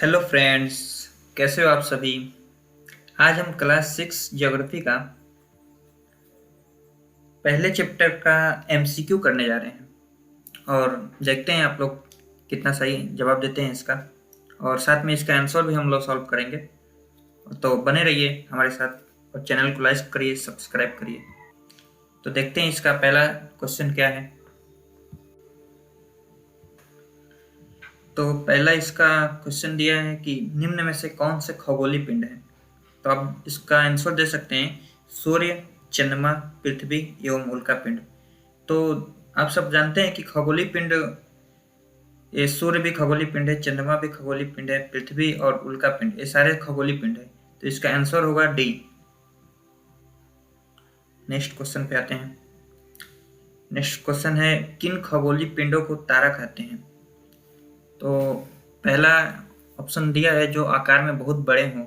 Hello friends, कैसे हो आप सभी। आज हम क्लास 6 ज्योग्राफी का पहले चैप्टर का एमसीक्यू करने जा रहे हैं और देखते हैं आप लोग कितना सही जवाब देते हैं इसका। और साथ में इसका आंसर भी हम लोग सॉल्व करेंगे। तो बने रहिए हमारे साथ और चैनल को लाइक करिए, सब्सक्राइब करिए। तो देखते हैं इसका पहला क्वेश्चन क्या है। तो पहला इसका क्वेश्चन दिया है कि निम्न में से कौन से खगोलीय पिंड है। तो आप इसका आंसर दे सकते हैं सूर्य, चंद्रमा, पृथ्वी एवं उल्का पिंड। तो आप सब जानते हैं कि खगोलीय पिंड, ये सूर्य भी खगोलीय पिंड है, चंद्रमा भी खगोलीय पिंड है, पृथ्वी और उल्का पिंड ये सारे खगोलीय पिंड है। तो इसका आंसर होगा डी। नेक्स्ट क्वेश्चन पे आते हैं। नेक्स्ट क्वेश्चन है किन खगोलीय पिंडों को तारा कहते हैं। तो पहला ऑप्शन दिया है जो आकार में बहुत बड़े हों,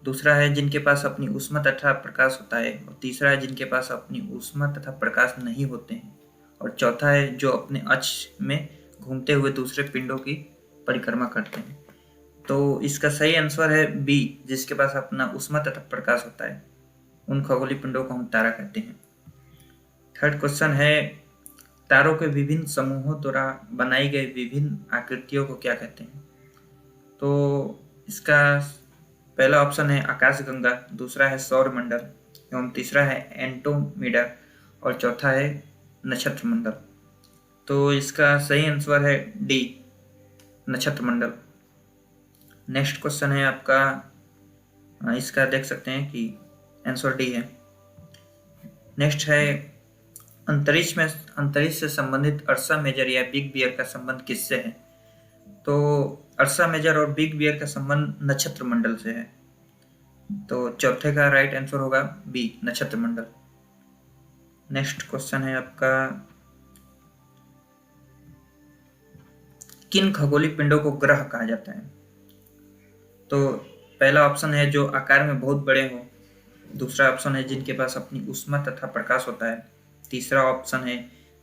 दूसरा है जिनके पास अपनी ऊष्मा तथा प्रकाश होता है, और तीसरा है जिनके पास अपनी ऊष्मा तथा प्रकाश नहीं होते हैं, और चौथा है जो अपने अक्ष में घूमते हुए दूसरे पिंडों की परिक्रमा करते हैं। तो इसका सही आंसर है बी, जिसके पास अपना ऊष्मा तथा प्रकाश होता है। उन खगोलीय पिंडों को हम तारा कहते हैं। थर्ड क्वेश्चन है तारों के विभिन्न समूहों द्वारा बनाई गई विभिन्न आकृतियों को क्या कहते हैं। तो इसका पहला ऑप्शन है आकाशगंगा, दूसरा है सौरमंडल एवं तीसरा है एंड्रोमेडा और चौथा है नक्षत्र मंडल। तो इसका सही आंसर है डी, नक्षत्र मंडल। नेक्स्ट क्वेश्चन है आपका, इसका देख सकते हैं कि आंसर डी है। नेक्स्ट है अंतरिक्ष से संबंधित अर्सा मेजर या बिग बियर का संबंध किससे है। तो अर्सा मेजर और बिग बियर का संबंध नक्षत्र मंडल से है। तो चौथे का राइट आंसर होगा बी, नक्षत्र मंडल। नेक्स्ट क्वेश्चन है आपका किन खगोलीय पिंडों को ग्रह कहा जाता है। तो पहला ऑप्शन है जो आकार में बहुत बड़े हो, दूसरा ऑप्शन है जिनके पास अपनी ऊष्मा तथा प्रकाश होता है, तीसरा ऑप्शन है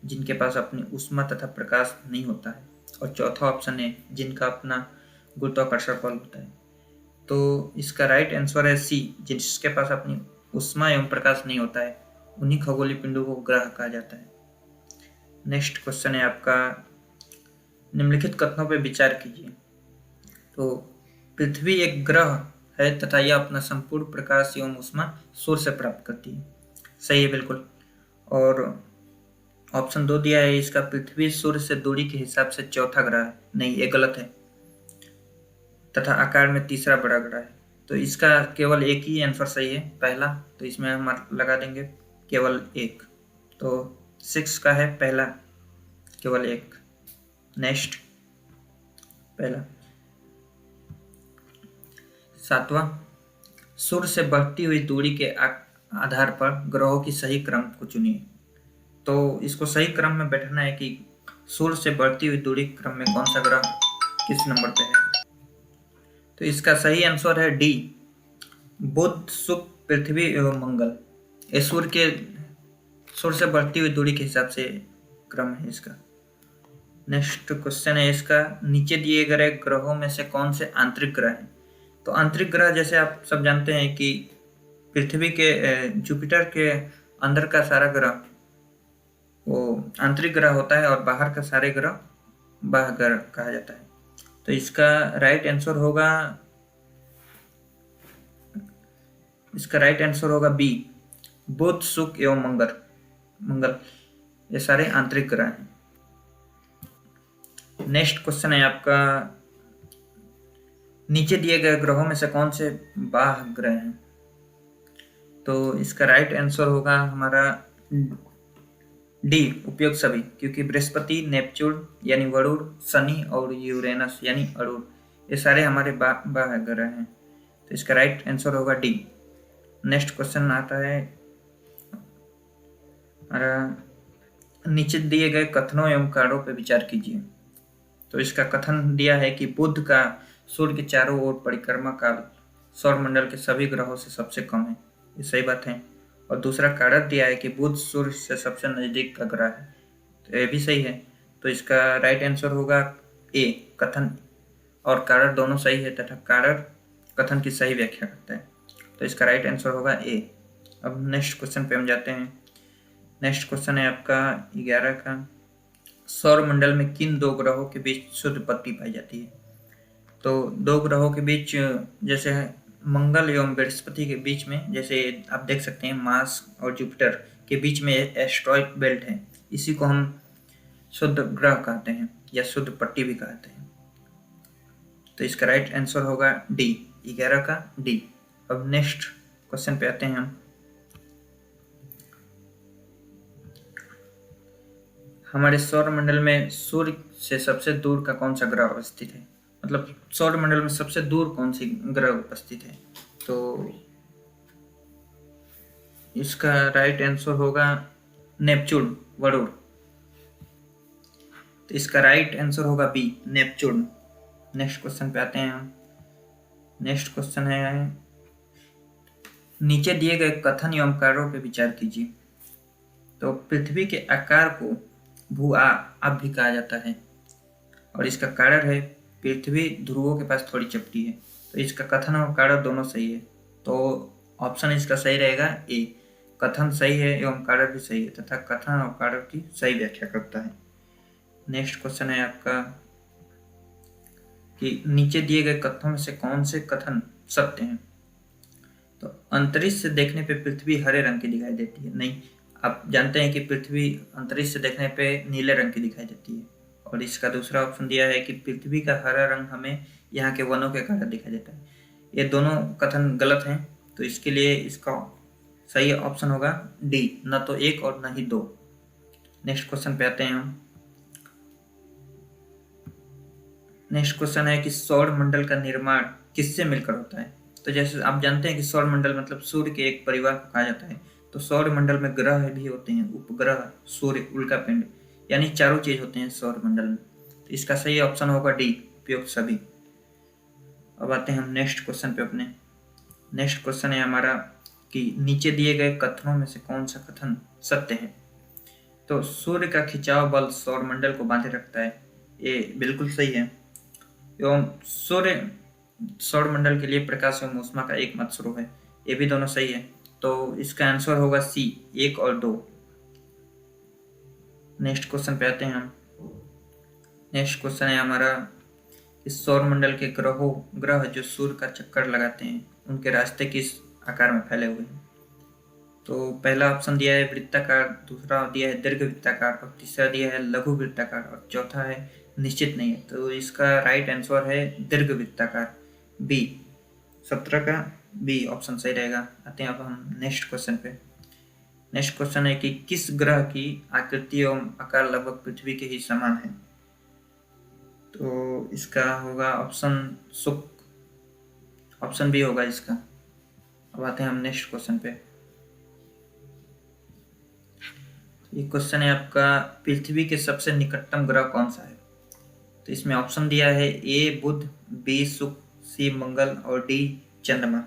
जिनके पास अपनी ऊष्मा तथा प्रकाश नहीं होता है, और चौथा ऑप्शन है जिनका अपना गुरुत्वाकर्षण बल होता है। तो इसका राइट आंसर है सी, जिसके पास अपनी ऊष्मा एवं प्रकाश नहीं होता है, उन्हीं खगोलीय पिंडों को ग्रह कहा जाता है। नेक्स्ट क्वेश्चन है आपका निम्नलिखित कथनों पर विचार कीजिए। तो पृथ्वी एक ग्रह है तथा यह अपना संपूर्ण प्रकाश एवं ऊष्मा सूर्य से प्राप्त करती है। सही है बिल्कुल। और ऑप्शन 2 दिया है इसका पृथ्वी सूर्य से दूरी के हिसाब से चौथा ग्रह है, नहीं ये गलत है, तथा आकार में तीसरा बड़ा ग्रह है। तो इसका केवल एक ही आंसर सही है, पहला। तो इसमें हम लगा देंगे केवल एक। तो 6 का है पहला, केवल एक। नेक्स्ट पहला। सातवां, सूर्य से बढ़ती हुई दूरी के आधार पर ग्रहों की सही क्रम को चुनिए। तो इसको सही क्रम में बैठाना है कि सूर्य से बढ़ती हुई दूरी क्रम में कौन सा ग्रह किस नंबर पे है। तो इसका सही आंसर है डी, बुध, शुक्र, पृथ्वी एवं मंगल। ये सूर्य से बढ़ती हुई दूरी के हिसाब से क्रम है इसका। नेक्स्ट क्वेश्चन है इसका नीचे दिए गए ग्रहों में से कौन से आंतरिक ग्रह हैं। तो आंतरिक ग्रह जैसे आप सब जानते हैं कि पृथ्वी के जुपिटर के अंदर का सारा ग्रह वो आंतरिक ग्रह होता है और बाहर का सारे ग्रह बाह्य ग्रह कहा जाता है। तो इसका राइट आंसर होगा बी, बुध, शुक्र एवं मंगल ये सारे आंतरिक ग्रह हैं। नेक्स्ट क्वेश्चन है आपका नीचे दिए गए ग्रहों में से कौन से बाह्य ग्रह हैं। तो इसका राइट आंसर होगा हमारा डी, उपयुक्त सभी, क्योंकि बृहस्पति, नेपच्यून यानी वरुण, शनि और यूरेनस यानी अरुण ये सारे हमारे बाह्य ग्रह हैं। तो इसका राइट आंसर होगा डी। नेक्स्ट क्वेश्चन आता है हमारा नीचे दिए गए कथनों एवं कार्यों पर विचार कीजिए। तो इसका कथन दिया है कि बुध का सूर्य के चारों ओर परिक्रमा काल सौरमंडल के सभी ग्रहों से सबसे कम है, ये सही बात है। और दूसरा कारक दिया है कि बुध सूर्य से सबसे नजदीक का ग्रह है, तो ये भी सही है। तो इसका राइट आंसर होगा ए, कथन और कारण दोनों सही है तथा कारण कथन की सही व्याख्या करता है। तो इसका राइट आंसर होगा ए। अब नेक्स्ट क्वेश्चन पे हम जाते हैं। नेक्स्ट क्वेश्चन है आपका 11 का, सौर मंडल में किन दो ग्रहों के बीच शुद्ध पत्ती पाई जाती है? तो दो ग्रहों के बीच जैसे मंगल एवं बृहस्पति के बीच में, जैसे आप देख सकते हैं मार्स और जुपिटर के बीच में एस्ट्रॉइड बेल्ट है, इसी को हम शुद्ध ग्रह कहते हैं या शुद्ध पट्टी भी कहते हैं। तो इसका राइट आंसर होगा डी, 11 का डी। अब नेक्स्ट क्वेश्चन पे आते हैं हम। हमारे सौर मंडल में सूर्य से सबसे दूर का कौन सा ग्रह अवस्थित है? मतलब सौर मंडल में सबसे दूर कौन सी ग्रह उपस्थित है? तो इसका राइट आंसर होगा नेपच्यून, वरुण। तो इसका राइट आंसर होगा बी, नेपच्यून। नेक्स्ट क्वेश्चन पे आते हैं हम। नेक्स्ट क्वेश्चन है, नीचे दिए गए कथन एवं कार्यों पे विचार कीजिए। तो पृथ्वी के आकार को भू आप भी कहा जाता है और इसका कारण है पृथ्वी ध्रुवों के पास थोड़ी चपटी है। तो इसका कथन और कारण दोनों सही है, तो ऑप्शन इसका सही रहेगा ए। कथन सही है एवं कारण भी सही है तथा कथन और कारण की सही व्याख्या करता है। नेक्स्ट क्वेश्चन है आपका कि नीचे दिए गए कथनों में से कौन से कथन सत्य हैं? तो अंतरिक्ष से देखने पे पृथ्वी हरे रंग की दिखाई देती है। नहीं, आप जानते हैं कि पृथ्वी अंतरिक्ष से देखने पे नीले रंग की दिखाई देती है। और इसका दूसरा ऑप्शन दिया है कि पृथ्वी का हरा रंग हमें यहाँ के वनों के कारण दिखाई देता है। ये दोनों कथन गलत हैं, तो इसके लिए इसका सही ऑप्शन होगा डी, न तो एक और न ही दो। नेक्स्ट क्वेश्चन पे आते हैं हम। नेक्स्ट क्वेश्चन है कि सौर मंडल का निर्माण किससे मिलकर होता है? तो जैसे आप जानते हैं कि सौर मंडल मतलब सूर्य के एक परिवार को कहा जाता है। तो सौर मंडल में ग्रह भी होते हैं, उपग्रह, सूर्य, उल्कापिंड, यानी चारों चीज होते हैं सौर मंडल में। तो इसका सही ऑप्शन होगा डी, उपयुक्त सभी। अब आते हैं हम नेक्स्ट क्वेश्चन पे अपने। नेक्स्ट क्वेश्चन है हमारा कि नीचे दिए गए कथनों में से कौन सा कथन सत्य है? तो सूर्य का खिंचाव बल सौर मंडल को बांधे रखता है, ये बिल्कुल सही है। एवं सूर्य सौर मंडल के लिए प्रकाश एवं ऊष्मा का एकमात्र स्रोत है, ये भी दोनों सही है। तो इसका आंसर होगा सी, 1 और 2। नेक्स्ट क्वेश्चन पे आते हैं हम। नेक्स्ट क्वेश्चन है हमारा, इस सौर मंडल के ग्रह जो सूर्य का चक्कर लगाते हैं उनके रास्ते किस आकार में फैले हुए हैं? तो पहला ऑप्शन दिया है वृत्ताकार, दूसरा दिया है दीर्घ वृत्ताकार और तीसरा दिया है लघु वृत्ताकार और चौथा है निश्चित नहीं है। तो इसका राइट आंसर है दीर्घ वृत्ताकार, बी, 17 का बी ऑप्शन सही रहेगा। आते हैं अब हम नेक्स्ट क्वेश्चन पे। नेक्स्ट क्वेश्चन है कि किस ग्रह की आकृति एवं आकार लगभग पृथ्वी के ही समान है? तो इसका होगा ऑप्शन शुक्र, ऑप्शन बी होगा इसका। अब आते हैं हम नेक्स्ट क्वेश्चन पे। ये क्वेश्चन है आपका, पृथ्वी के सबसे निकटतम ग्रह कौन सा है? तो इसमें ऑप्शन दिया है ए बुध, बी शुक्र, सी मंगल और डी चंद्रमा।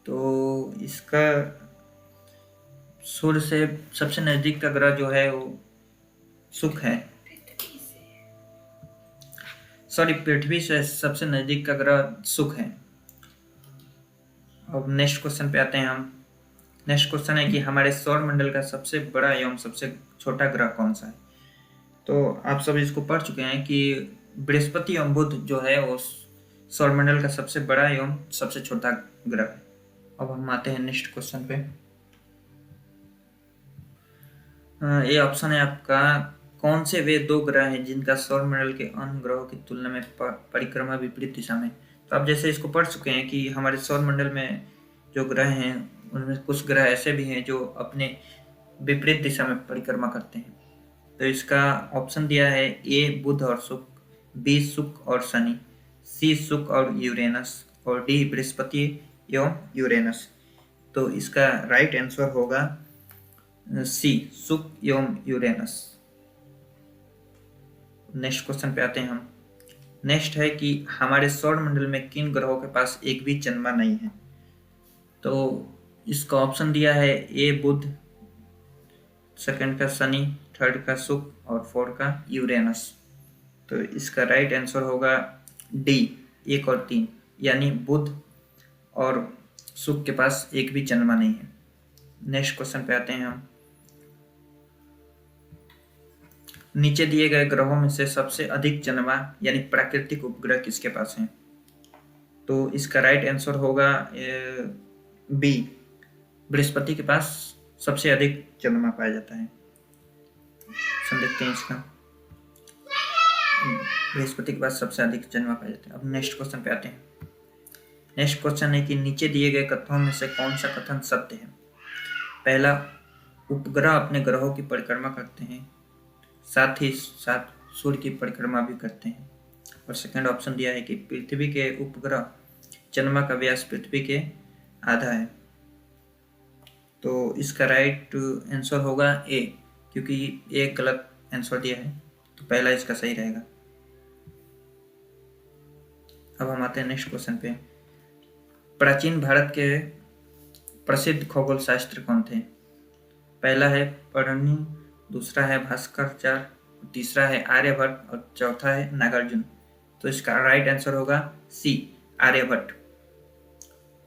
तो इसका सूर्य से सबसे नजदीक का ग्रह जो है वो शुक्र है। सॉरी, पृथ्वी से सबसे नजदीक का ग्रह शुक्र है। अब नेक्स्ट क्वेश्चन पे आते हैं हम। नेक्स्ट क्वेश्चन है कि हमारे सौर मंडल का सबसे बड़ा एवं सबसे छोटा ग्रह कौन सा है? तो आप सब इसको पढ़ चुके हैं कि बृहस्पति एवं बुध जो है वो सौर मंडल का सबसे बड़ा एवं सबसे छोटा ग्रह है। अब हम आते हैं नेक्स्ट क्वेश्चन पे। ये ऑप्शन है आपका, कौन से वे दो ग्रह हैं जिनका सौर मंडल के अन्य ग्रहों की तुलना में परिक्रमा विपरीत दिशा में? तो आप जैसे इसको पढ़ चुके हैं कि हमारे सौर मंडल में जो ग्रह हैं उनमें कुछ ग्रह ऐसे भी हैं जो अपने विपरीत दिशा में परिक्रमा करते हैं। तो इसका ऑप्शन दिया है ए बुध और शुक्र, बी शुक्र और शनि, सी शुक्र और यूरेनस और डी बृहस्पति एवं यूरेनस। तो इसका राइट आंसर होगा सी, शुक्र एवं यूरेनस। नेक्स्ट क्वेश्चन पे आते हैं हम। नेक्स्ट है कि हमारे सौर मंडल में किन ग्रहों के पास एक भी चंद्रमा नहीं है? तो इसका ऑप्शन दिया है ए बुध, सेकंड का शनि, थर्ड का शुक्र और फोर्थ का यूरेनस। तो इसका राइट आंसर होगा डी 1 और 3, यानी बुध और शुक्र के पास एक भी चंद्रमा नहीं है। नेक्स्ट क्वेश्चन पे आते हैं हम। नीचे दिए गए ग्रहों में से सबसे अधिक चंद्रमा यानी प्राकृतिक उपग्रह किसके पास हैं? तो इसका राइट आंसर होगा बी, बृहस्पति के पास सबसे अधिक चंद्रमा पाया जाता है। देखते हैं इसका, बृहस्पति के पास सबसे अधिक चंद्रमा पाया जाता है। अब नेक्स्ट क्वेश्चन पे आते हैं। नेक्स्ट क्वेश्चन है कि नीचे दिए गए कथनों में से कौन सा कथन सत्य है? पहला, उपग्रह अपने ग्रहों की परिक्रमा करते हैं, साथ ही साथ सूर्य की परिक्रमा भी करते हैं। और सेकंड ऑप्शन दिया है कि पृथ्वी के उपग्रह चंद्रमा का व्यास पृथ्वी के आधा है। तो इसका राइट आंसर होगा ए, क्योंकि एक गलत आंसर दिया है, तो पहला इसका सही रहेगा। अब हम आते हैं नेक्स्ट क्वेश्चन पे। प्राचीन भारत के प्रसिद्ध खगोल शास्त्र कौन थे? पहला है पढ़नी, दूसरा है भास्कराचार्य, तीसरा है आर्यभट्ट और चौथा है नागार्जुन। तो इसका राइट आंसर होगा C, Aryabhata.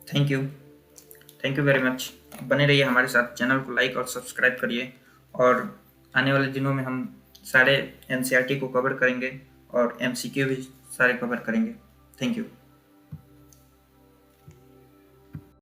Thank you very much. बने रहिए हमारे साथ, चैनल को लाइक और सब्सक्राइब करिए, और आने वाले दिनों में हम सारे एनसीईआरटी को कवर करेंगे और एमसीक्यू भी सारे कवर करेंगे। Thank you.